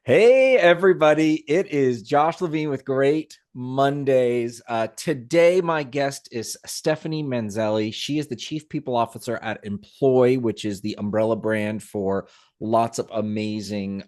Hey, everybody. It is Josh Levine with Great Mondays. Today, my guest is Stephanie Manzelli. She is the Chief People Officer at Employ, which is the umbrella brand for lots of amazing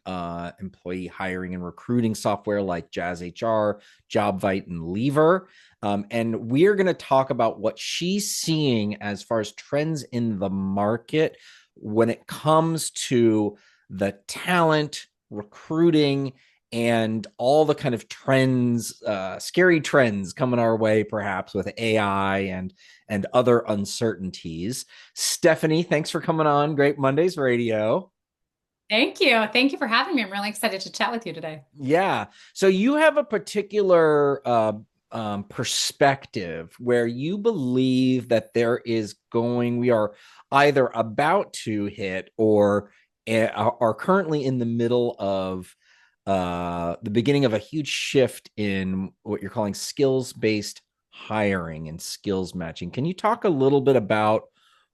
employee hiring and recruiting software like Jazz HR, JobVite, and Lever. And we're going to talk about what she's seeing as far as trends in the market when it comes to the talent recruiting and all the kind of trends, scary trends coming our way, perhaps with AI and other uncertainties. Stephanie, thanks for coming on Great Mondays Radio. Thank you. Thank you for having me. I'm really excited to chat with you today. Yeah. So you have a particular perspective where you believe that we are either about to hit or are currently in the middle of the beginning of a huge shift in what you're calling skills-based hiring and skills matching. Can you talk a little bit about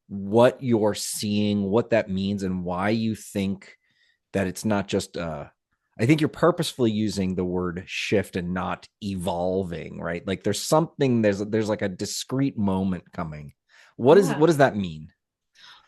what you're seeing, what that means, and why you think that it's not just I think you're purposefully using the word shift and not evolving, right? Like there's like a discrete moment coming. Yeah. What does that mean?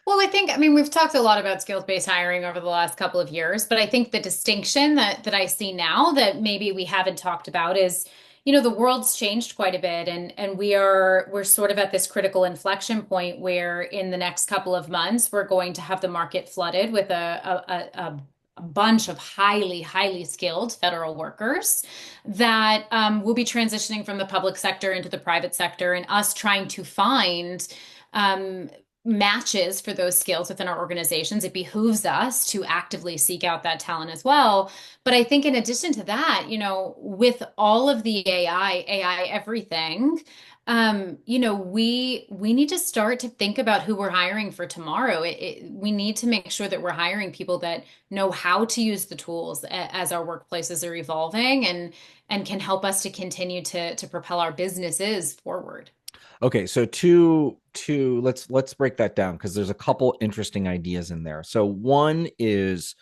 Well, I mean, we've talked a lot about skills-based hiring over the last couple of years, but I think the distinction that I see now that maybe we haven't talked about is, the world's changed quite a bit and we're sort of at this critical inflection point where in the next couple of months we're going to have the market flooded with a bunch of highly skilled federal workers that will be transitioning from the public sector into the private sector and us trying to find um, matches for those skills within our organizations. It behooves us to actively seek out that talent as well. But I think in addition to that, with all of the AI everything, we need to start to think about who we're hiring for tomorrow. We need to make sure that we're hiring people that know how to use the tools as our workplaces are evolving and can help us to continue to propel our businesses forward. Okay, so two let's break that down because there's a couple interesting ideas in there. So one is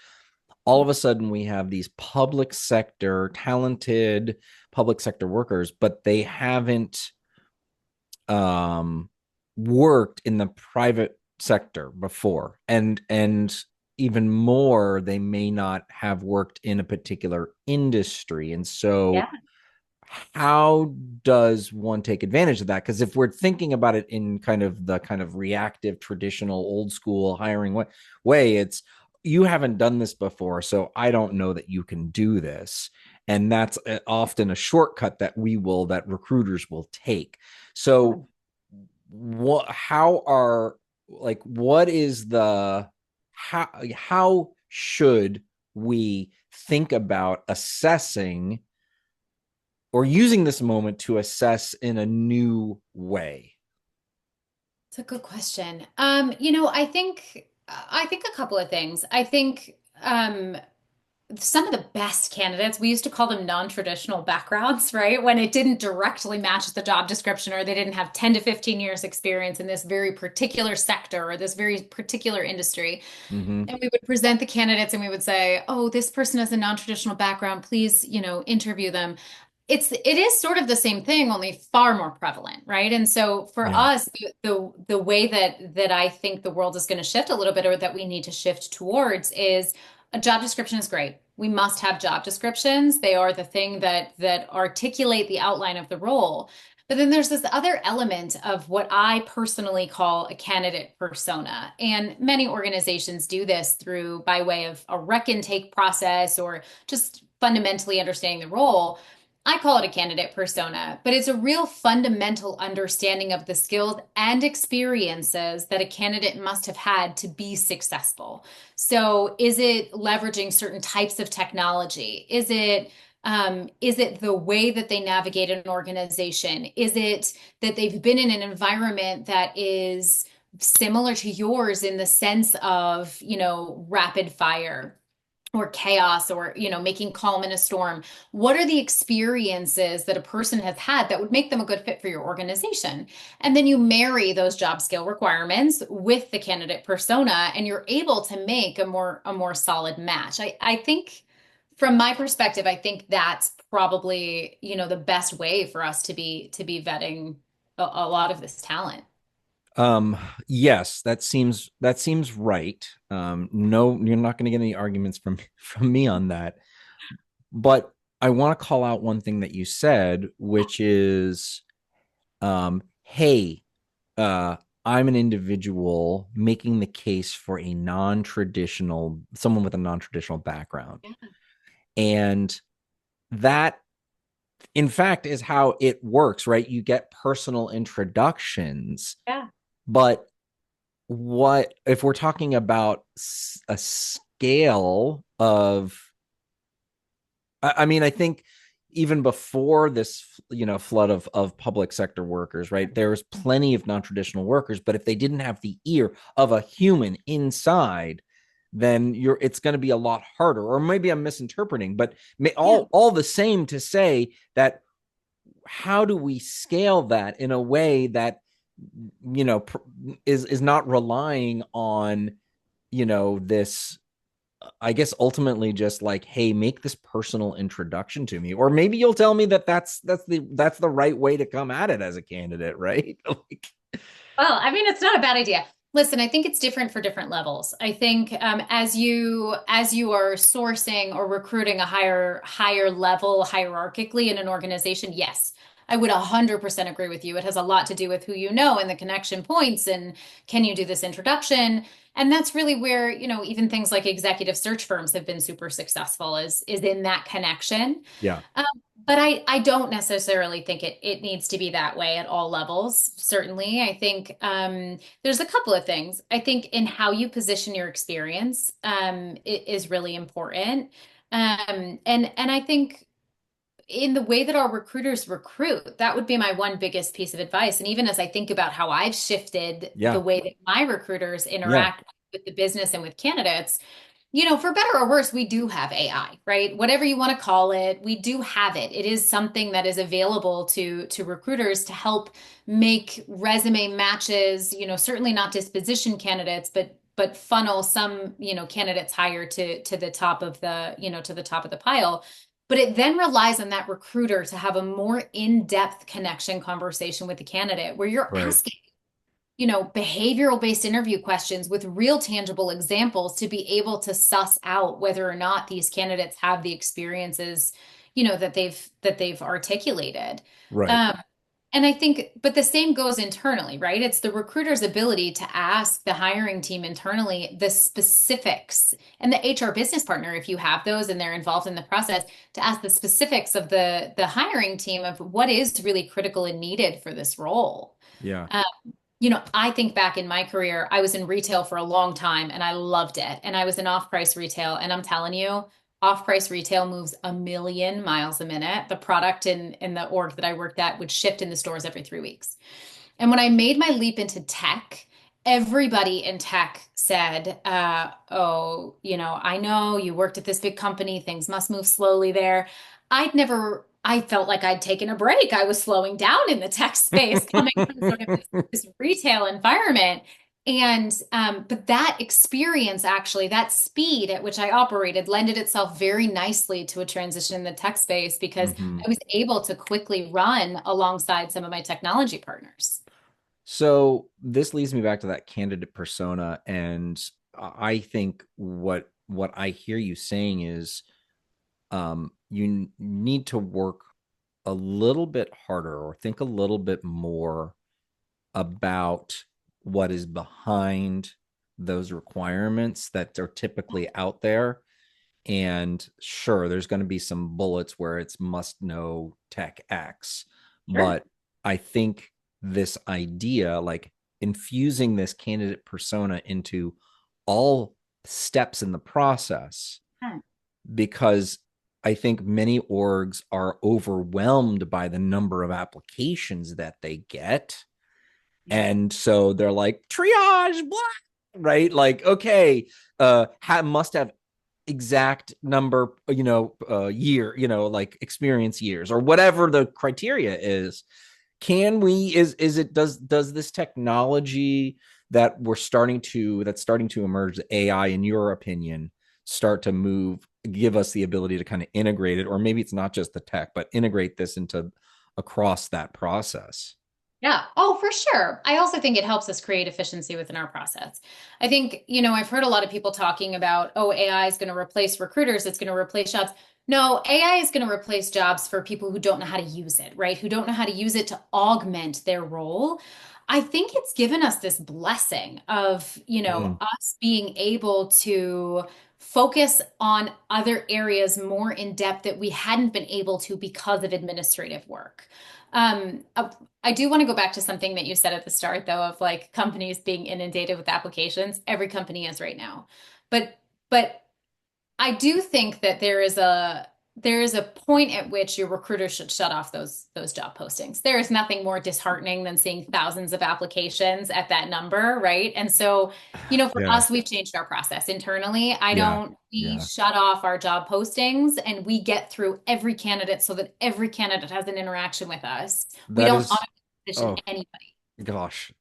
all of a sudden we have these public sector talented public sector workers, but they haven't um, worked in the private sector before, and even more, they may not have worked in a particular industry, and so Yeah. how does one take advantage of that? Because if we're thinking about it in kind of reactive, traditional, old school hiring way, it's you haven't done this before, so I don't know that you can do this. And that's often a shortcut that recruiters will take. So, how are like, what is the, how should we think about assessing or using this moment to assess in a new way? It's a good question. I think a couple of things. I think some of the best candidates, we used to call them non-traditional backgrounds, right? When it didn't directly match the job description or they didn't have 10 to 15 years experience in this very particular sector or this very particular industry. Mm-hmm. And we would present the candidates and we would say, "Oh, this person has a non-traditional background. Please, interview them." It is sort of the same thing, only far more prevalent, right? And so for Yeah. us, the way that I think the world is going to shift a little bit, or that we need to shift towards, is a job description is great. We must have job descriptions. They are the thing that articulate the outline of the role. But then there's this other element of what I personally call a candidate persona. And many organizations do this through by way of a rec intake process or just fundamentally understanding the role. I call it a candidate persona, but it's a real fundamental understanding of the skills and experiences that a candidate must have had to be successful. So, is it leveraging certain types of technology? Is it the way that they navigate an organization? Is it that they've been in an environment that is similar to yours in the sense of, rapid fire or chaos or, making calm in a storm? What are the experiences that a person has had that would make them a good fit for your organization? And then you marry those job skill requirements with the candidate persona and you're able to make a more solid match. I think from my perspective, I think that's probably, the best way for us to be vetting a lot of this talent. Um, yes, that seems right. No, you're not going to get any arguments from me on that. But I want to call out one thing that you said, which is, hey, uh, I'm an individual making the case for a non-traditional, someone with a non-traditional background. Yeah. And that, in fact, is how it works, right? You get personal introductions, Yeah. but what if we're talking about a scale of, I mean, I think even before this, flood of public sector workers, right? There was plenty of non-traditional workers, but if they didn't have the ear of a human inside, then it's going to be a lot harder. Or maybe I'm misinterpreting, but Yeah. all the same to say that, how do we scale that in a way that, is not relying on, this, I guess, ultimately just like, hey, make this personal introduction to me. Or maybe you'll tell me that that's the right way to come at it as a candidate, right? Like, Well, I mean, it's not a bad idea. Listen, I think it's different for different levels. I think as you are sourcing or recruiting a higher level hierarchically in an organization, yes, I would 100% agree with you. It has a lot to do with who you know and the connection points and can you do this introduction? And that's really where, even things like executive search firms have been super successful is in that connection. yeah, Um, but I don't necessarily think it needs to be that way at all levels. Certainly, I think there's a couple of things. I think in how you position your experience is really important, and I think in the way that our recruiters recruit, that would be my one biggest piece of advice. And even as I think about how I've shifted the yeah, way that my recruiters yeah, interact with the business and with candidates, for better or worse, we do have AI, right? Whatever you want to call it, we do have it. It is something that is available to recruiters to help make resume matches, certainly not disposition candidates, but funnel some, candidates higher to the top of the pile. But it then relies on that recruiter to have a more in-depth connection conversation with the candidate where you're right, asking behavioral based interview questions with real tangible examples to be able to suss out whether or not these candidates have the experiences, that they've articulated. right, Um, and I think, but the same goes internally, right? It's the recruiter's ability to ask the hiring team internally the specifics and the HR business partner, if you have those and they're involved in the process, to ask the specifics of the hiring team of what is really critical and needed for this role. yeah, Um, I think back in my career, I was in retail for a long time and I loved it. And I was in off-price retail. And I'm telling you, off-price retail moves a million miles a minute. The product in the org that I worked at would shift in the stores every 3 weeks. And when I made my leap into tech, everybody in tech said, oh, I know you worked at this big company, things must move slowly there. I felt like I'd taken a break. I was slowing down in the tech space coming from sort of this retail environment. But that experience, actually, that speed at which I operated, lended itself very nicely to a transition in the tech space because hmm. I was able to quickly run alongside some of my technology partners. So this leads me back to that candidate persona, and I think what I hear you saying is, you need to work a little bit harder or think a little bit more about what is behind those requirements that are typically out there. And sure, there's going to be some bullets where it's must know tech X, Sure. but I think this idea, like infusing this candidate persona into all steps in the process, Yeah. because I think many orgs are overwhelmed by the number of applications that they get. Yeah. And so they're like, triage, blah, right? Like, okay, must have exact number, year, like experience years or whatever the criteria is. Can we, is it, does this technology that's starting to emerge, the AI, in your opinion, start to move give us the ability to kind of integrate it, or maybe it's not just the tech, but integrate this into across that process. Yeah. Oh, for sure. I also think it helps us create efficiency within our process. I think, I've heard a lot of people talking about, oh, AI is going to replace recruiters, it's going to replace jobs. No, AI is going to replace jobs for people who don't know how to use it, right? Who don't know how to use it to augment their role. I think it's given us this blessing of, Mm, us being able to focus on other areas more in depth that we hadn't been able to because of administrative work. Um, I do want to go back to something that you said at the start, though, of like companies being inundated with applications. Every company is right now. But I do think that there is a point at which your recruiter should shut off those job postings. There is nothing more disheartening than seeing thousands of applications at that number, right? And so, for yeah, us, we've changed our process internally. I yeah, don't We yeah. shut off our job postings and we get through every candidate so that every candidate has an interaction with us. We That don't is, automatically position oh anybody. gosh,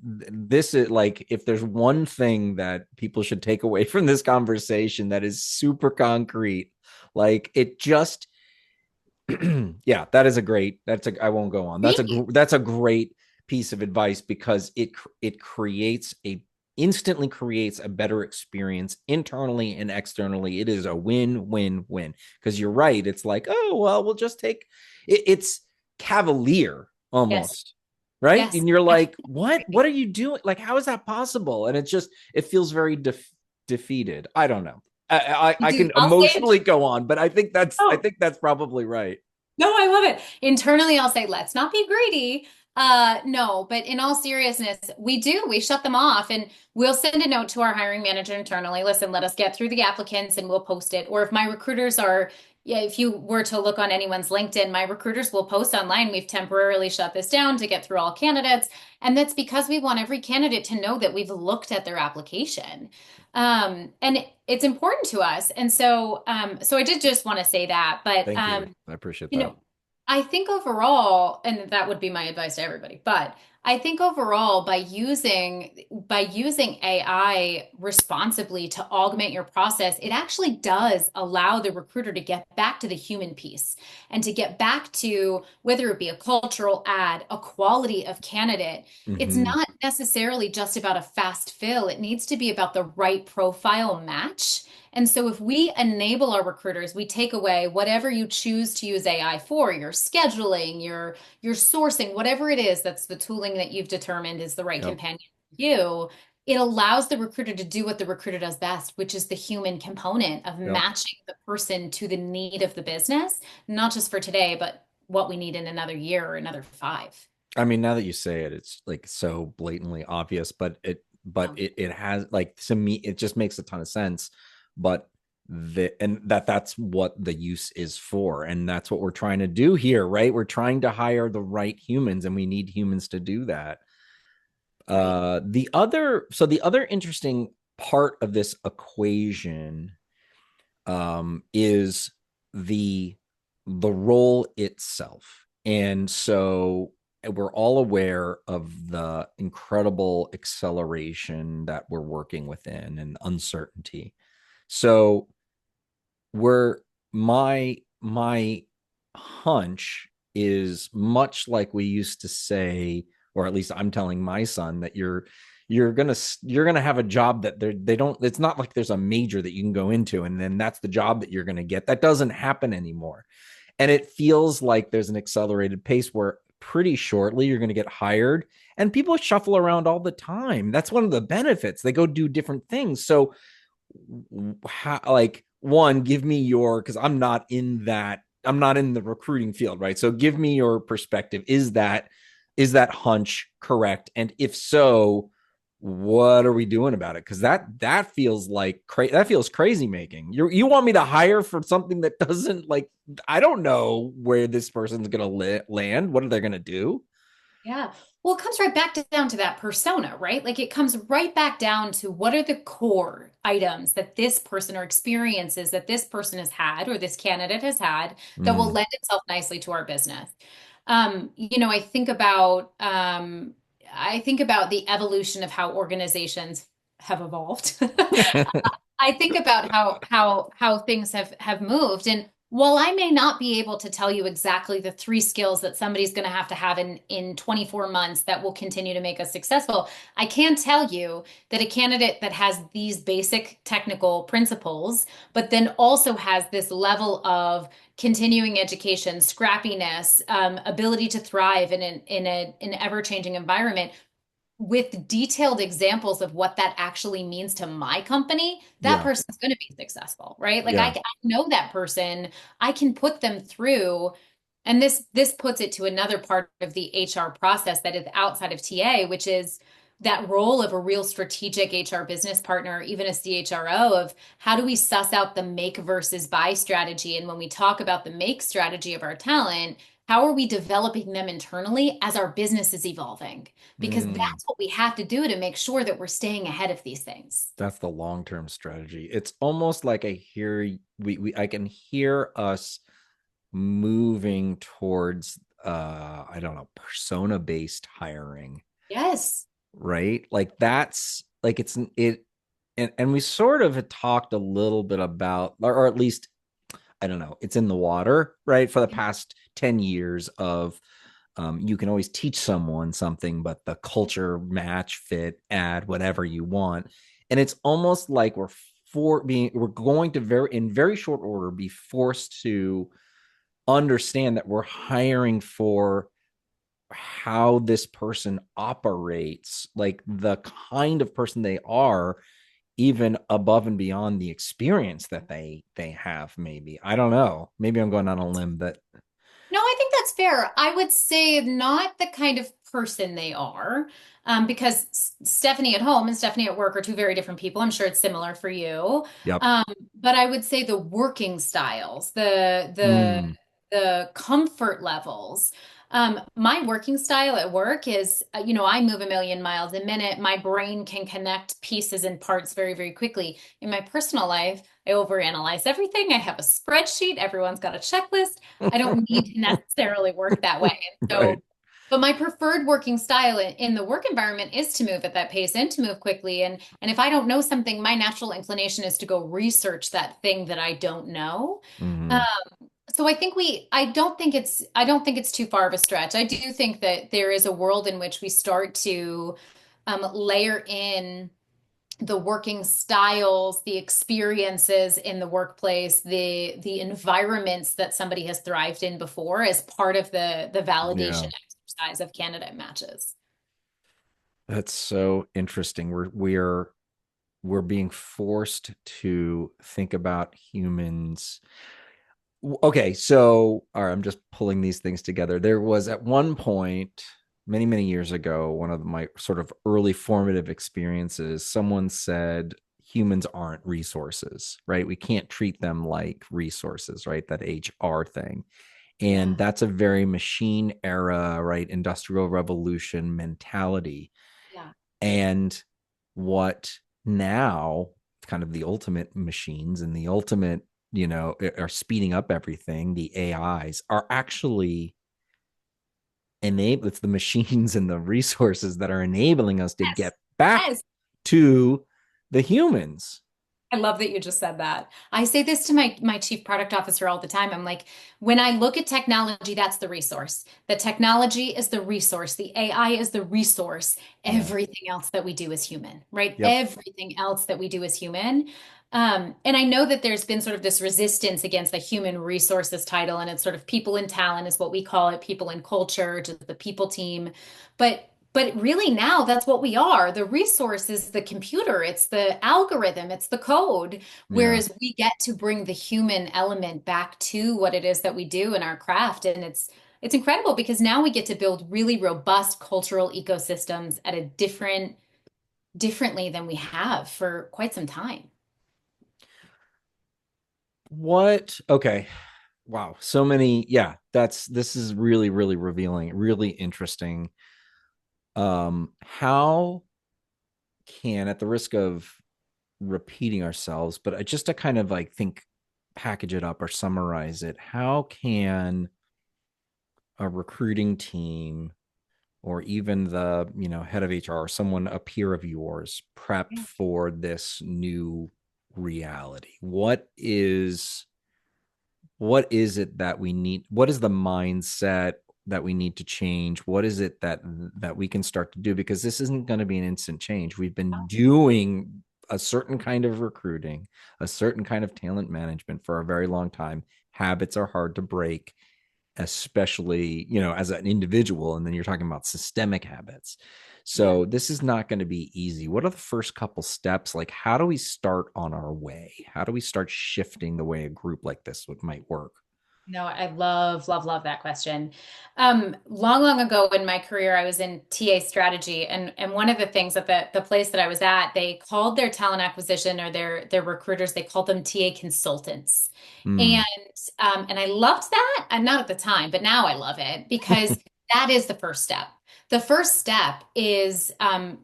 this is like, if there's one thing that people should take away from this conversation that is super concrete, like it just, yeah, that is a great, I won't go on. Thank you. That's a great piece of advice because it creates a instantly creates a better experience internally and externally. It is a win-win-win because you're right. It's like, oh, well, we'll just take it's cavalier Yes. almost, right? Yes. And you're I like, what are you doing? Like, how is that possible? And it feels very defeated. I don't know. I do. can I'll say it. emotionally go on, but I Oh, think that's probably right. no, I love it. Internally, I'll say, let's not be greedy. No, but in all seriousness, we shut them off and we'll send a note to our hiring manager internally. Listen, let us get through the applicants and we'll post it. Or if my recruiters are, yeah, if you were to look on anyone's LinkedIn, my recruiters will post online. We've temporarily shut this down to get through all candidates. And that's because we want every candidate to know that we've looked at their application. And it's important to us. And so I did just want to say that, but Thank you. I appreciate you that. know, I think overall, and that would be my advice to everybody, but I think overall by using AI responsibly to augment your process, it actually does allow the recruiter to get back to the human piece and to get back to whether it be a cultural ad, a quality of candidate. It's Hmm. not necessarily just about a fast fill. It needs to be about the right profile match. And so if we enable our recruiters, we take away whatever you choose to use AI for, your scheduling, your sourcing, whatever it is that's the tooling that you've determined is the right Yep. companion for you. It allows the recruiter to do what the recruiter does best, which is the human component of Yep. matching the person to the need of the business, not just for today, but what we need in another year or another 5. I mean, now that you say it, it's like so blatantly obvious, Um, it has, like, to me, it just makes a ton of sense. But that's what the use is for. And that's what we're trying to do here, right? We're trying to hire the right humans and we need humans to do that. right. The other interesting part of this equation is the role itself. And so we're all aware of the incredible acceleration that we're working within and uncertainty. So we're my hunch is much like we used to say, or at least I'm telling my son, that you're gonna have a job that they don't, it's not like there's a major that you can go into and then that's the job that you're gonna get. That doesn't happen anymore. And it feels like there's an accelerated pace where pretty shortly you're going to get hired, and people shuffle around all the time. That's one of the benefits. They go do different things. So how, like, one, give me your, because I'm not in the recruiting field, right? So give me your perspective. Is that hunch correct? And if so, what are we doing about it? Because that feels like that feels crazy making. You want me to hire for something that doesn't, like, I don't know where this person's gonna land. What are they gonna do? Yeah. Well, it comes right back down to that persona, right? Like it comes right back down to what are the core items that this person or experiences that this person has had or this candidate has had that will Mm. lend itself nicely to our business. I think about the evolution of how organizations have evolved. I think about how things have moved, and while I may not be able to tell you exactly the three skills that somebody's going to have in 24 months that will continue to make us successful, I can tell you that a candidate that has these basic technical principles, but then also has this level of continuing education, scrappiness, ability to thrive in an ever-changing environment with detailed examples of what that actually means to my company, that Yeah. person's going to be successful, right? Like Yeah. I know that person, I can put them through, and this puts it to another part of the HR process that is outside of TA, which is that role of a real strategic HR business partner, even a CHRO, of how do we suss out the make versus buy strategy? And when we talk about the make strategy of our talent, how are we developing them internally as our business is evolving? Because Mm, that's what we have to do to make sure that we're staying ahead of these things. that's the long-term strategy. It's almost like I hear I can hear us moving towards I don't know, persona-based hiring, Yes. right? Like that's like it and we sort of had talked a little bit about, or at least I don't know, it's in the water, right? For the past 10 years of you can always teach someone something, but the culture match, fit, add whatever you want. And it's almost like we're going to in very short order be forced to understand that we're hiring for how this person operates, like the kind of person they are, even above and beyond the experience that they have. Maybe I don't know, maybe I'm going on a limb, but No, I think that's fair. I would say not the kind of person they are, because Stephanie at home and Stephanie at work are two very different people. I'm sure it's similar for you. yep. Um, but I would say the working styles, Mm, the comfort levels. My working style at work is, I move a million miles a minute. My brain can connect pieces and parts very, very quickly. In my personal life, I overanalyze everything. I have a spreadsheet. Everyone's got a checklist. I don't need to necessarily work that way. And right. so, but my preferred working style in the work environment is to move at that pace and to move quickly. And if I don't know something, my natural inclination is to go research that thing that I don't know. Um, Mm, so I don't think it's too far of a stretch. I do think that there is a world in which we start to layer in the working styles, the experiences in the workplace, the environments that somebody has thrived in before as part of the validation yeah, exercise of candidate matches. that's so interesting. We're being forced to think about humans. Okay, so all right, I'm just pulling these things together. There was at one point, many years ago, one of my sort of early formative experiences, someone said humans aren't resources, right? We can't treat them like resources, right? That HR thing. And Yeah, that's a very machine era, right? Industrial revolution mentality. yeah. And what now, kind of the ultimate machines and the ultimate, are speeding up everything, the AIs are actually it's the machines and the resources that are enabling us to Yes. get back Yes. to the humans. I love that you just said that. I say this to my chief product officer all the time. I'm like, when I look at technology, that's the resource. The technology is the resource. The AI is the resource. Yeah. Everything else that we do is human, right? Yep. Everything else that we do is human. And I know that there's been sort of this resistance against the human resources title, and it's sort of people in talent is what we call it, people in culture, just the people team. But really now that's what we are. The resource is the computer, it's the algorithm, it's the code. Yeah. Whereas we get to bring the human element back to what it is that we do in our craft. And it's incredible because now we get to build really robust cultural ecosystems at a differently than we have for quite some time. What? Okay. Wow. So many. Yeah. This is really revealing, really interesting. How can, at the risk of repeating ourselves, but just to kind of like think, package it up or summarize it, how can a recruiting team or even the head of HR or someone, a peer of yours, prep Yeah. for this new reality? What is it that we need? What is the mindset that we need to change? What is it that we can start to do? Because this isn't going to be an instant change. We've been doing a certain kind of recruiting, a certain kind of talent management for a very long time. Habits are hard to break, especially, as an individual, and then you're talking about systemic habits. Yeah. So this is not going to be easy. What are the first couple steps? Like, how do we start on our way? How do we start shifting the way a group like this might work? No, I love, love, love that question. Long, long ago in my career, I was in TA strategy, and one of the things at the place that I was at, they called their talent acquisition or their recruiters, they called them TA consultants, and Mm. and I loved that. And not at the time, but now I love it because that is the first step. The first step is,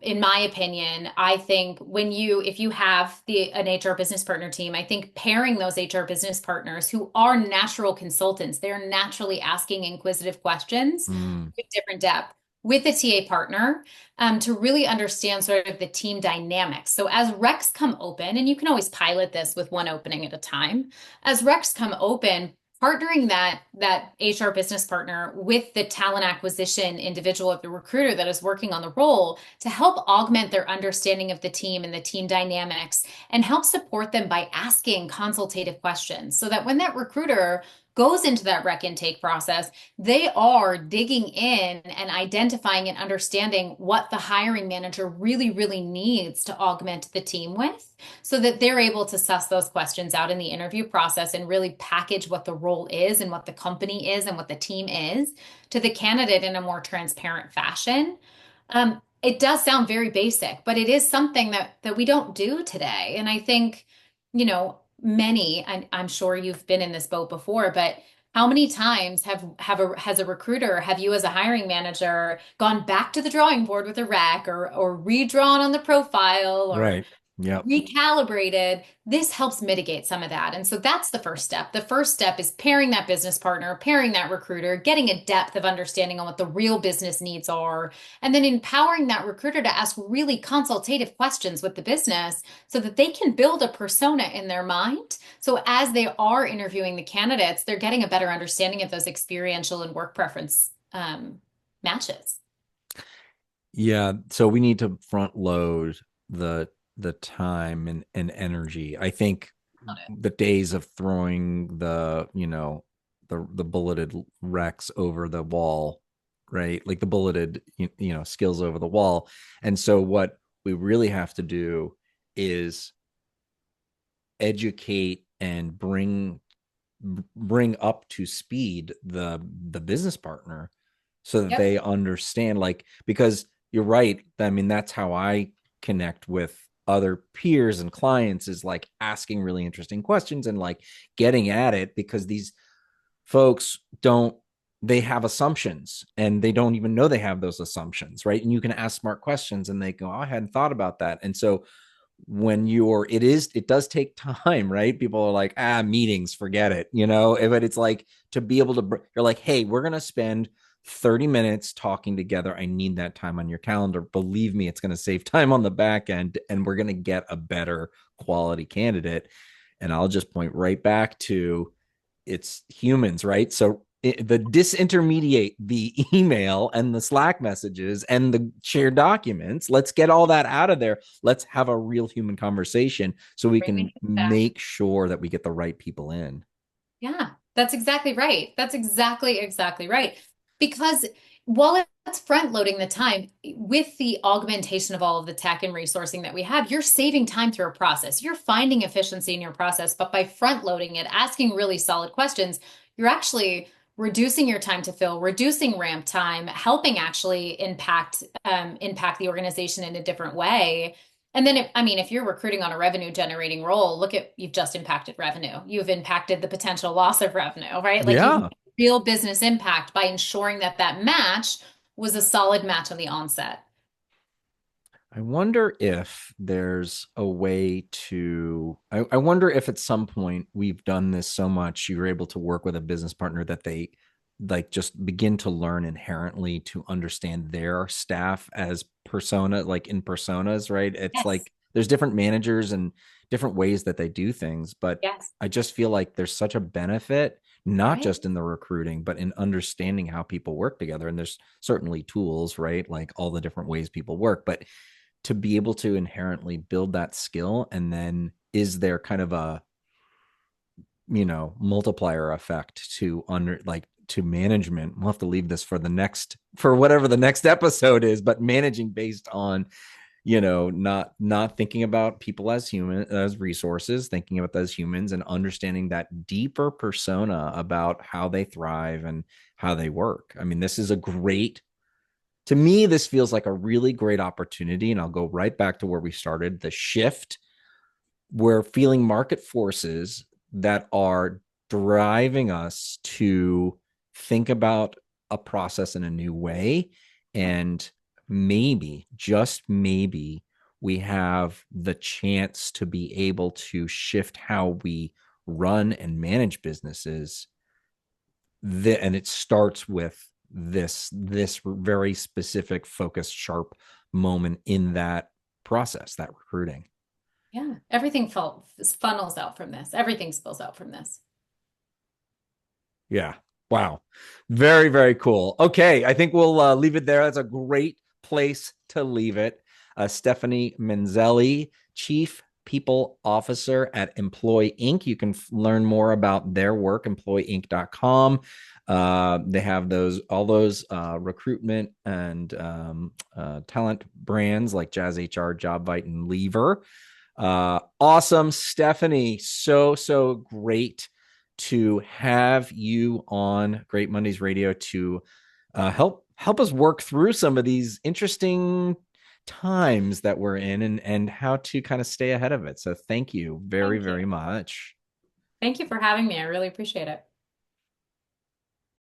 in my opinion, I think if you have an HR business partner team, I think pairing those HR business partners who are natural consultants, they're naturally asking inquisitive questions Mm. with different depth with a TA partner, to really understand sort of the team dynamics. So as recs come open, and you can always pilot this with one opening at a time, as recs come open, partnering that HR business partner with the talent acquisition individual of the recruiter that is working on the role to help augment their understanding of the team and the team dynamics and help support them by asking consultative questions so that when that recruiter goes into that rec intake process, they are digging in and identifying and understanding what the hiring manager really, really needs to augment the team with so that they're able to suss those questions out in the interview process and really package what the role is and what the company is and what the team is to the candidate in a more transparent fashion. It does sound very basic, but it is something that we don't do today. And I think, I'm sure you've been in this boat before, but how many times has a recruiter, have you as a hiring manager gone back to the drawing board with a rec or redrawn on the profile or Right. Yep. recalibrated? This helps mitigate some of that. And so that's the first step. The first step is pairing that business partner, pairing that recruiter, getting a depth of understanding on what the real business needs are, and then empowering that recruiter to ask really consultative questions with the business so that they can build a persona in their mind. So as they are interviewing the candidates, they're getting a better understanding of those experiential and work preference matches. Yeah. So we need to front load the time and energy. I think Got it. the days of throwing the bulleted recs over the wall, right? Like the bulleted skills over the wall. And so what we really have to do is educate and bring up to speed the business partner so that Yep. they understand, like, because you're right. I mean, that's how I connect with other peers and clients, is like asking really interesting questions and like getting at it, because these folks don't they have assumptions and they don't even know they have those assumptions, right? And you can ask smart questions and they go, oh, I hadn't thought about that. And so when it does take time, right? People are like, meetings, forget it, but it's like, to be able to, you're like, hey, we're going to spend 30 minutes talking together. I need that time on your calendar. Believe me, it's going to save time on the back end, and we're going to get a better quality candidate. And I'll just point right back to, it's humans, right? So the disintermediate the email and the Slack messages and the shared documents. Let's get all that out of there. Let's have a real human conversation so we Bring can me back. make sure that we get the right people in. Yeah, that's exactly right. That's exactly right. Because while it's front loading the time, with the augmentation of all of the tech and resourcing that we have, you're saving time through a process. You're finding efficiency in your process, but by front loading it, asking really solid questions, you're actually reducing your time to fill, reducing ramp time, helping actually impact the organization in a different way. And then, if you're recruiting on a revenue generating role, you've just impacted revenue. You've impacted the potential loss of revenue, right? Like you've Yeah. made real business impact by ensuring that that match was a solid match on the onset. I wonder if there's a way to, I wonder if at some point we've done this so much, you're able to work with a business partner that they like just begin to learn inherently to understand their staff as persona, like in personas, right? It's Yes. like there's different managers and different ways that they do things, but Yes. I just feel like there's such a benefit, not Right. just in the recruiting, but in understanding how people work together. And there's certainly tools, right? Like all the different ways people work, but to be able to inherently build that skill, and then is there kind of a, multiplier effect to under like to management. We'll have to leave this for the next, for whatever the next episode is, but managing based on, not thinking about people as human, as resources, thinking about them as humans, and understanding that deeper persona about how they thrive and how they work. I mean, this is a great, to me, this feels like a really great opportunity. And I'll go right back to where we started, the shift. We're feeling market forces that are driving us to think about a process in a new way. And maybe, just maybe, we have the chance to be able to shift how we run and manage businesses. And it starts with this very specific, focused, sharp moment in that process, that recruiting. Yeah. Everything funnels out from this. Everything spills out from this. Yeah. Wow. Very, very cool. Okay. I think we'll leave it there. That's a great place to leave it. Stephanie Manzelli, Chief People Officer at Employ Inc. You can learn more about their work, employinc.com. They have all those recruitment and talent brands like Jazz HR, JobVite, and Lever. Awesome, Stephanie. So great to have you on Great Mondays Radio to help us work through some of these interesting times that we're in, and how to kind of stay ahead of it. So thank you very, Thank you. very much. Thank you for having me. I really appreciate it.